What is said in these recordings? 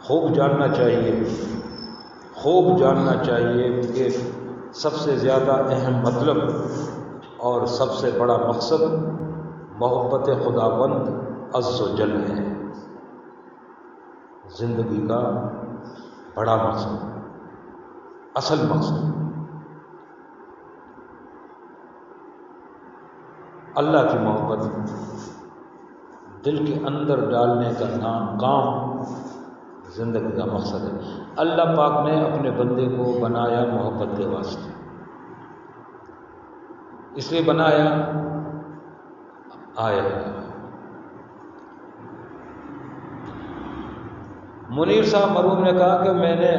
خوب جاننا چاہیے کہ سب سے زیادہ اہم مطلب اور سب سے بڑا مقصد محبت خداوند عز و جل ہے۔ زندگی کا بڑا مقصد، اصل مقصد اللہ کی محبت دل کے اندر ڈالنے کا کام زندگی کا مقصد ہے۔ اللہ پاک نے اپنے بندے کو بنایا محبت کے واسطے، اس لیے بنایا آیا۔ منیر صاحب مرحوم نے کہا کہ میں نے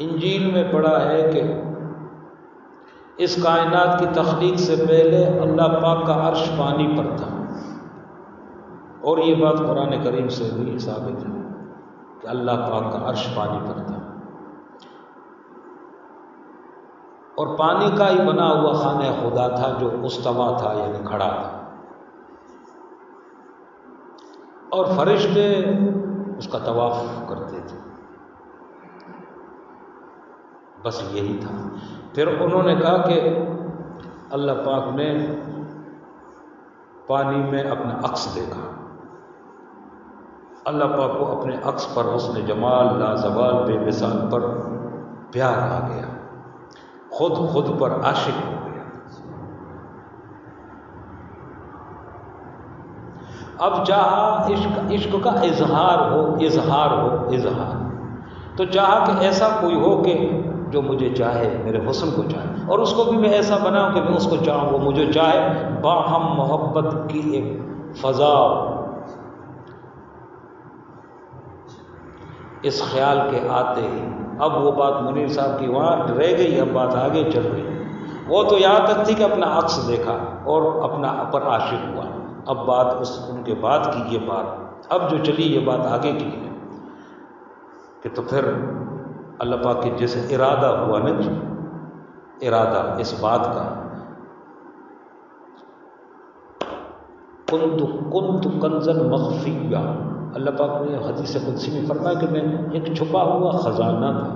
انجیل میں پڑھا ہے کہ اس کائنات کی تخلیق سے پہلے اللہ پاک کا عرش پانی پر تھا، اور یہ بات قرآن کریم سے بھی ثابت ہے کہ اللہ پاک کا عرش پانی پر تھا، اور پانی کا ہی بنا ہوا خانہ خدا تھا جو استوا تھا، یعنی کھڑا تھا، اور فرشتے اس کا طواف کرتے تھے، بس یہی تھا۔ پھر انہوں نے کہا کہ اللہ پاک نے پانی میں اپنا عکس دیکھا، اللہ پاک کو اپنے عکس پر حسن جمال لازوال بے مثال پر پیار آ گیا، خود پر عاشق ہو گیا۔ اب چاہا عشق کا اظہار ہو، تو چاہا کہ ایسا کوئی ہو کہ جو مجھے چاہے، میرے حسن کو چاہے، اور اس کو بھی میں ایسا بناؤں کہ میں اس کو چاہوں، وہ مجھے چاہے۔ باہم محبت کی ایک فضا اس خیال کے آتے ہی، اب وہ بات منیر صاحب کی وہاں رہ گئی، اب بات آگے چل رہی۔ وہ تو یہاں تک تھی کہ اپنا عکس دیکھا اور اپنا پر عاشق ہوا، اب بات ان کے بعد کی یہ بات اب جو چلی، یہ بات آگے کی ہے کہ تو پھر اللہ پاک کے جیسے ارادہ ہوا نا، ارادہ اس بات کا، کنت کنزا مخفیا، اللہ پاک نے حدیث قدسی میں فرمایا کہ میں ایک چھپا ہوا خزانہ تھا،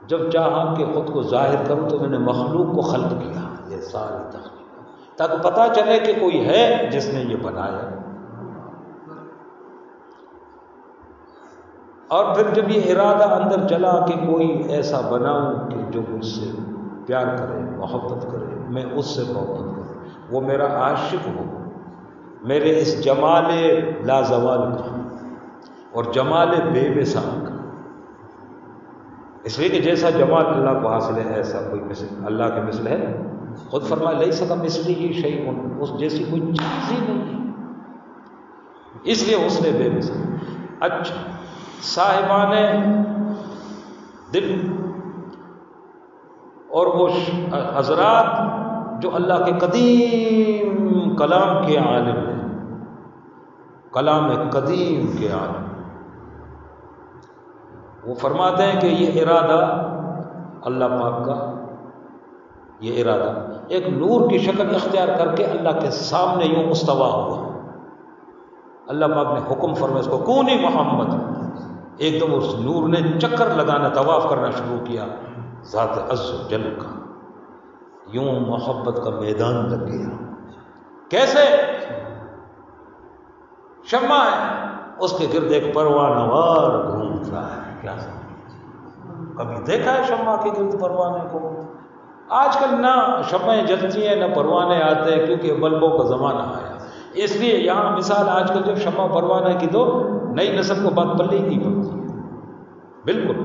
جب چاہا کہ خود کو ظاہر کروں تو میں نے مخلوق کو خلق کیا، یہ ساری تخلیق، تاکہ پتہ چلے کہ کوئی ہے جس نے یہ بنایا۔ اور پھر جب یہ ارادہ اندر چلا کہ کوئی ایسا بناؤں کہ جو مجھ سے پیار کرے، محبت کرے، میں اس سے محبت کروں، وہ میرا عاشق ہو، میرے اس جمال لازوال کا اور جمال بے مثال کا، اس لیے کہ جیسا جمال اللہ کو حاصل ہے ایسا کوئی مثل اللہ کے مثل ہے، خود فرمایا لیس کمثلہ شیء، اس جیسی کوئی چیز ہی نہیں، اس لیے اس نے بے مثال۔ اچھا، صاحبان دل اور وہ حضرات جو اللہ کے قدیم کلام کے عالم ہیں، کلام قدیم کے عالم، وہ فرماتے ہیں کہ یہ ارادہ اللہ پاک کا، یہ ارادہ ایک نور کی شکل اختیار کر کے اللہ کے سامنے یوں استوا ہوا، اللہ پاک نے حکم فرمایا اس کو کونی محمد، ایک دم اس نور نے چکر لگانا، طواف کرنا شروع کیا ذات عز و جل کا، یوں محبت کا میدان لگ گیا۔ کیسے؟ شمع ہے، اس کے گرد ایک پروانہ وار گھوم رہا ہے، کیا کبھی دیکھا ہے شمع کے گرد پروانے کو؟ آج کل نہ شمعیں جلتی ہیں نہ پروانے آتے ہیں، کیونکہ بلبوں کا زمانہ آیا، اس لیے یہاں مثال آج کل جب شمع پروانہ کی تو نئی نسل کو بات پلے ہی نہیں پڑتی ہے، بالکل۔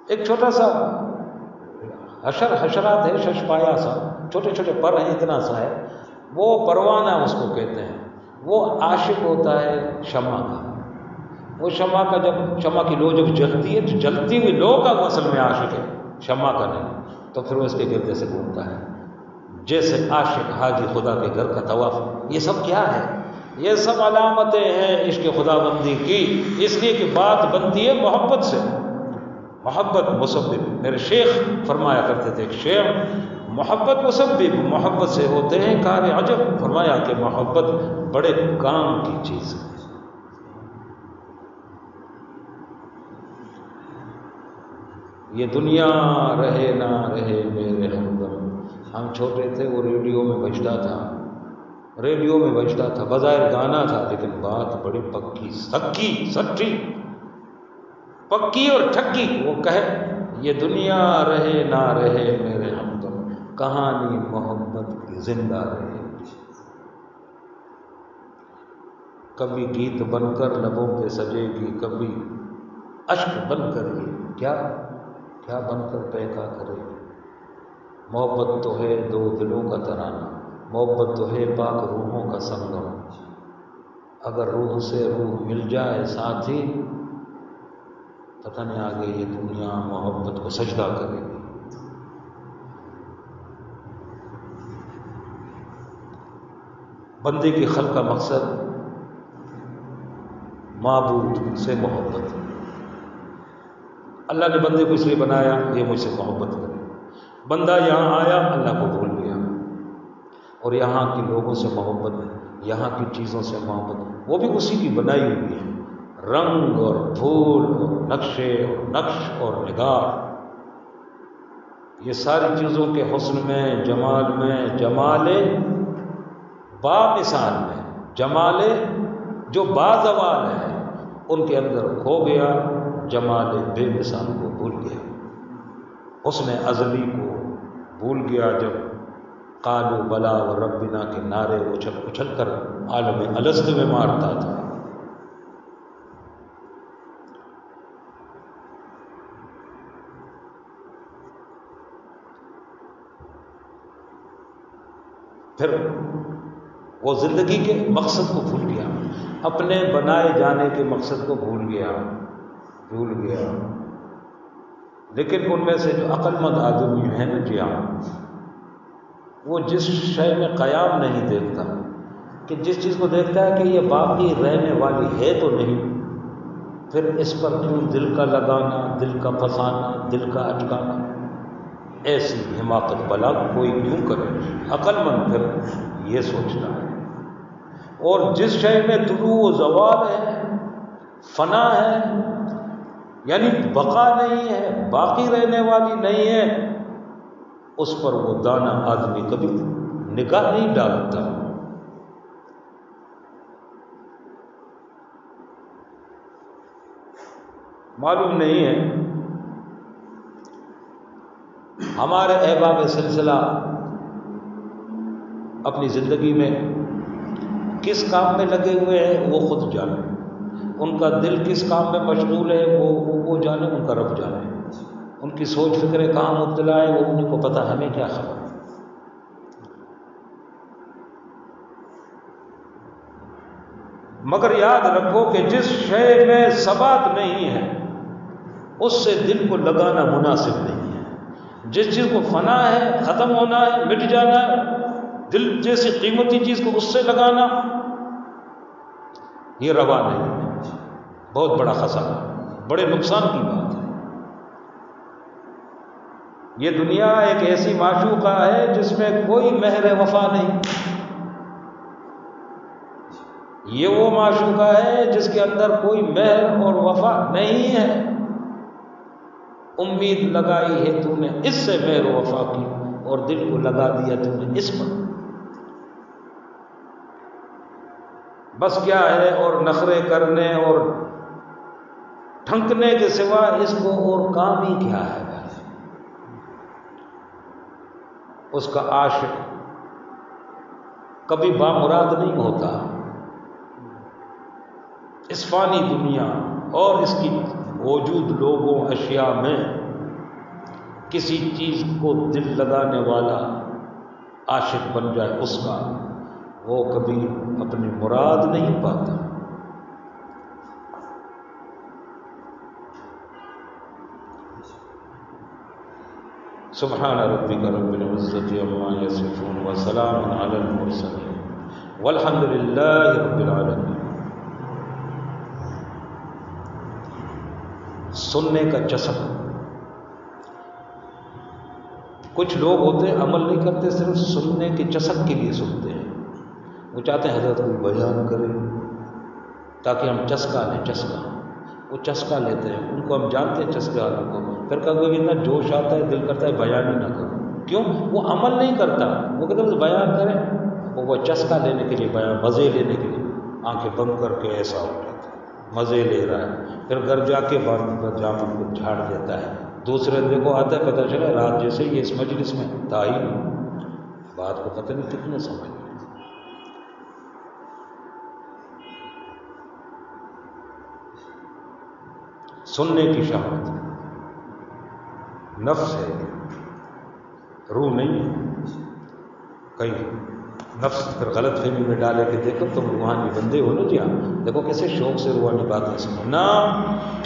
ایک چھوٹا سا حشرات ہے، شش پایا سا، چھوٹے چھوٹے پر ہیں، اتنا سا ہے، وہ پروانہ اس کو کہتے ہیں، وہ عاشق ہوتا ہے شمع کا، وہ شمع کا جب شمع کی لو جب جلتی ہے تو جلتی ہوئی لو کا اصل میں عاشق ہے، شمع کا نہیں، تو پھر وہ اس کے گرد سے گھومتا ہے، جیسے عاشق حاجی خدا کے گھر کا طواف۔ یہ سب کیا ہے؟ یہ سب علامتیں ہیں عشق خدا بندی کی، اس لیے کہ بات بنتی ہے محبت سے، محبت مسبب۔ میرے شیخ فرمایا کرتے تھے، ایک شعر، محبت مسبب، محبت سے ہوتے ہیں کار عجب، فرمایا کہ محبت بڑے کام کی چیز ہے، یہ دنیا رہے نہ رہے میرے ہمدم. ہم چھوٹے تھے، وہ ریڈیو میں بجتا تھا، بظاہر گانا تھا لیکن بات بڑی پکی سکی سچی، پکی اور ٹھکی. وہ کہے یہ دنیا رہے نہ رہے میرے ہمدم، کہانی محبت کی زندہ رہے. کبھی گیت بن کر لبوں پہ سجے گی، کبھی اشک بن کر یہ کیا بن کر بہکا کرے گی. محبت تو ہے دو دلوں کا ترانہ، محبت تو ہے پاک روحوں کا سنگم. اگر روح سے روح مل جائے ساتھی، پتہ نہیں آگے یہ دنیا محبت کو سجدہ کرے گی. بندے کی خلق کا مقصد معبود سے محبت. اللہ نے بندے کو اس لیے بنایا یہ مجھ سے محبت کرے. بندہ یہاں آیا اللہ کو بھول گیا، اور یہاں کے لوگوں سے محبت، یہاں کی چیزوں سے محبت، وہ بھی اسی کی بنائی ہوئی ہے. رنگ اور پھول اور نقشے اور نقش اور نگار، یہ ساری چیزوں کے حسن میں، جمال میں، جمال بامثال میں، جمال جو بازوال ہے ان کے اندر کھو گیا، جمال بے مثال کو بھول گیا، حسن ازلی کو بھول گیا. جب قالوا بلا و ربنا کے نعرے اچھل کر عالم الست میں مارتا تھا. پھر وہ زندگی کے مقصد کو بھول گیا، اپنے بنائے جانے کے مقصد کو بھول گیا. لیکن ان میں سے جو عقل مند آدمی ہیں نا جی ہاں، وہ جس شے میں قیام نہیں دیکھتا، کہ جس چیز کو دیکھتا ہے کہ یہ باقی رہنے والی ہے تو نہیں، پھر اس پر کیوں دل کا لگانا، دل کا پھنسانا، دل کا اٹکانا. ایسی حماقت بلا کوئی کیوں کرے. عقل مند پھر یہ سوچتا ہے. اور جس شے میں طلوع و زوال ہے، فنا ہے، یعنی بقا نہیں ہے، باقی رہنے والی نہیں ہے، اس پر وہ دانا آدمی کبھی نگاہ نہیں ڈالتا. معلوم نہیں ہے ہمارے احباب سلسلہ اپنی زندگی میں کس کام میں لگے ہوئے ہیں وہ خود جانے، ان کا دل کس کام میں مشغول ہے وہ جانے، ان کا رب جانے. ان کی سوچ فکریں کہاں مبتلا ہے وہ ان کو پتہ، ہمیں کیا خبر. مگر یاد رکھو کہ جس شے میں ثبات نہیں ہے اس سے دل کو لگانا مناسب نہیں ہے. جس چیز کو فنا ہے، ختم ہونا ہے، مٹ جانا ہے، دل جیسی قیمتی چیز کو اس سے لگانا یہ روا نہیں ہے. بہت بڑا خسارہ، بڑے نقصان کی بات ہے. یہ دنیا ایک ایسی معشوقہ ہے جس میں کوئی مہر وفا نہیں. یہ وہ معشوقہ ہے جس کے اندر کوئی مہر اور وفا نہیں ہے. امید لگائی ہے تو نے اس سے مہر و وفا کی، اور دل کو لگا دیا تو نے اس پر. بس کیا ہے، اور نخرے کرنے اور ٹھنکنے کے سوا اس کو اور کام ہی کیا ہے. اس کا عاشق کبھی بامراد نہیں ہوتا. اس فانی دنیا اور اس کی موجود لوگوں اشیاء میں کسی چیز کو دل لگانے والا عاشق بن جائے اس کا، وہ کبھی اپنی مراد نہیں پاتا. سبحان ربک رب العزة عما یصفون وسلام علی المرسلین والحمد للہ رب العالمین. سننے کا چسک. کچھ لوگ ہوتے ہیں عمل نہیں کرتے، صرف سننے کے چسک کے لیے سنتے ہیں. وہ چاہتے ہیں حضرت کوئی بیان کرے تاکہ ہم چسکا لیں. چسکا وہ چسکا لیتے ہیں، ان کو ہم جانتے ہیں چسکے والوں کو. پھر کبھی اتنا جوش آتا ہے دل کرتا ہے بیان ہی نہ کرو. کیوں؟ وہ عمل نہیں کرتا. وہ کہتے ہیں بیان کریں، وہ چسکا لینے کے لیے بیان، مزے لینے کے لیے آنکھیں بند کر کے ایسا ہو جاتا ہے، مزے لے رہا ہے. پھر گھر جا کے جامن کو جھاڑ دیتا ہے. دوسرے دن کو آتا ہے، پتہ چلا رات جیسے یہ اس مجلس میں تھا ہی نہیں. بات کو پتہ نہیں کتنے سمجھ. سننے کی شہوت نفس ہے، روح نہیں ہے. کہیں نفس پھر غلط فہمی میں ڈالے کہ دیکھو تم روحانی بندے ہو نا جی. ہاں دیکھو کیسے شوق سے روحانی باتیں سنو نا.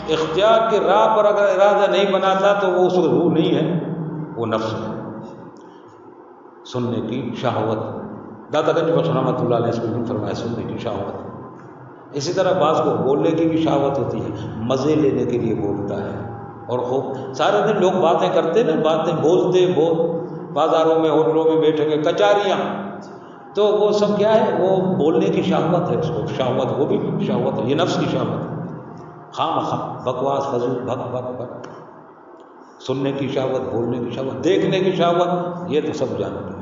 اختیار کے راہ پر اگر ارادہ نہیں بناتا تو وہ اس کو روح نہیں ہے، وہ نفس ہے. سننے کی شہوت، داتا گنج بخش رحمۃ اللہ علیہ اس میں فرمایا سننے کی شہوت. اسی طرح بعض کو بولنے کی بھی شہوت ہوتی ہے، مزے لینے کے لیے بولتا ہے. اور خوب سارے دن لوگ باتیں کرتے نا، باتیں بولتے بازاروں میں ہوٹلوں میں بیٹھے ہوئے کچاریاں، تو وہ سب کیا ہے؟ وہ بولنے کی شہوت ہے. اس کو شہوت، وہ بھی شہوت ہے، یہ نفس کی شہوت ہے. خام بکواس فضول بک بک بک. سننے کی شہوت، بولنے کی شہوت، دیکھنے کی شہوت، یہ تو سب جانتے ہیں.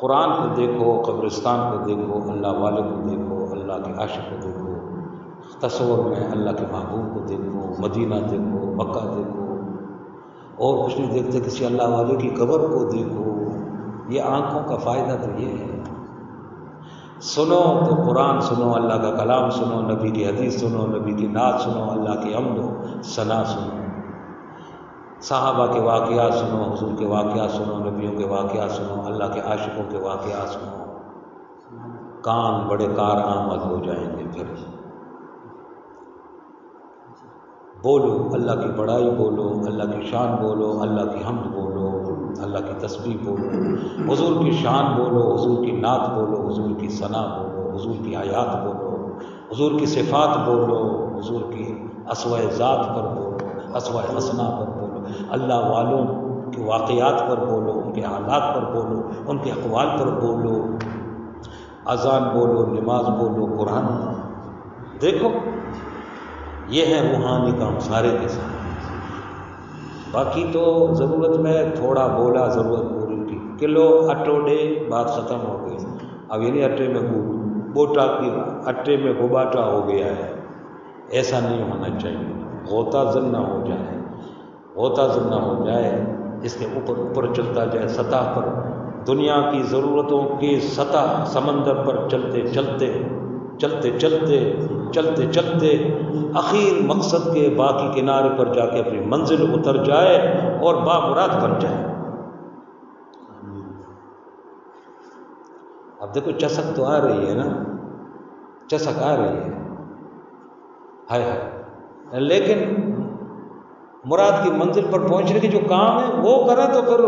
قرآن کو دیکھو، قبرستان کو دیکھو، اللہ والے کو دیکھو، اللہ کے عاشق کو دیکھو، تصور میں اللہ کے محبوب کو دیکھو، مدینہ دیکھو، مکہ دیکھو، اور کچھ نہیں دیکھتے کسی اللہ والے کی قبر کو دیکھو. یہ آنکھوں کا فائدہ تو یہ ہے. سنو تو قرآن سنو، اللہ کا کلام سنو، نبی کی حدیث سنو، نبی کی نعت سنو، اللہ کی حمد و ثنا سنو، صحابہ کے واقعات سنو، حضور کے واقعات سنو، نبیوں کے واقعات سنو، اللہ کے عاشقوں کے واقعات سنو. کان بڑے کارآمد ہو جائیں گے. پھر بولو اللہ کی بڑائی، بولو اللہ کی شان، بولو اللہ کی حمد، بولو اللہ کی تسبیح، بولو حضور کی شان، بولو حضور کی نعت، بولو حضور کی ثنا، بولو حضور کی آیات، بولو حضور کی صفات، بولو حضور کی اسماء ذات پر بولو، اسماء حسنہ پر بولو، اللہ والوں کے واقعات پر بولو، ان کے حالات پر بولو، ان کے اقوال پر بولو، اذان بولو، نماز بولو، قرآن دیکھو. یہ ہے روحانی کام سارے کے سارے. باقی تو ضرورت میں تھوڑا بولا، ضرورت پوری کی. کلو اٹوڈے بات ختم ہو گئی. اب یہ نہیں اٹے میں بوٹا کی اٹے میں گباٹا ہو گیا ہے، ایسا نہیں ہونا چاہیے. غوطہ زن نہ ہو جائے، غوطہ زن نہ ہو جائے، اس کے اوپر چلتا جائے سطح پر، دنیا کی ضرورتوں کی سطح سمندر پر چلتے چلتے چلتے چلتے چلتے چلتے اخیر مقصد کے باقی کنارے پر جا کے اپنی منزل اتر جائے اور بامراد بن جائے. اب دیکھو چسک تو آ رہی ہے نا، چسک آ رہی ہے، ہائے، لیکن مراد کی منزل پر پہنچنے کی جو کام ہے وہ کرے تو پھر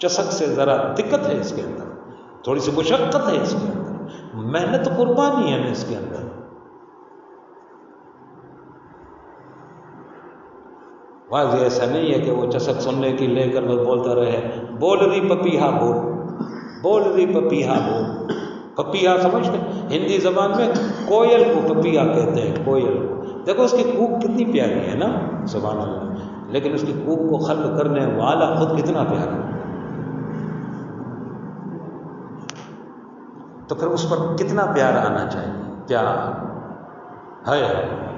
چسک سے ذرا دقت ہے اس کے اندر، تھوڑی سی مشقت ہے اس کے اندر، محنت قربانی ہے اس کے اندر. واضح ایسا نہیں ہے کہ وہ چسک سننے کی لے کر بس بولتا رہے، بول رہی پپیہا بول، بول رہی پپیہا بول. پپیہا سمجھتے ہندی زبان میں کوئل کو پپیہا کہتے ہیں، کوئل کو. دیکھو اس کی کوک کتنی پیاری ہے نا، سبحان اللہ، لیکن اس کی کوک کو خلق کرنے والا خود کتنا پیارا ہے. تو پھر اس پر کتنا پیار آنا چاہیے، پیار ہے.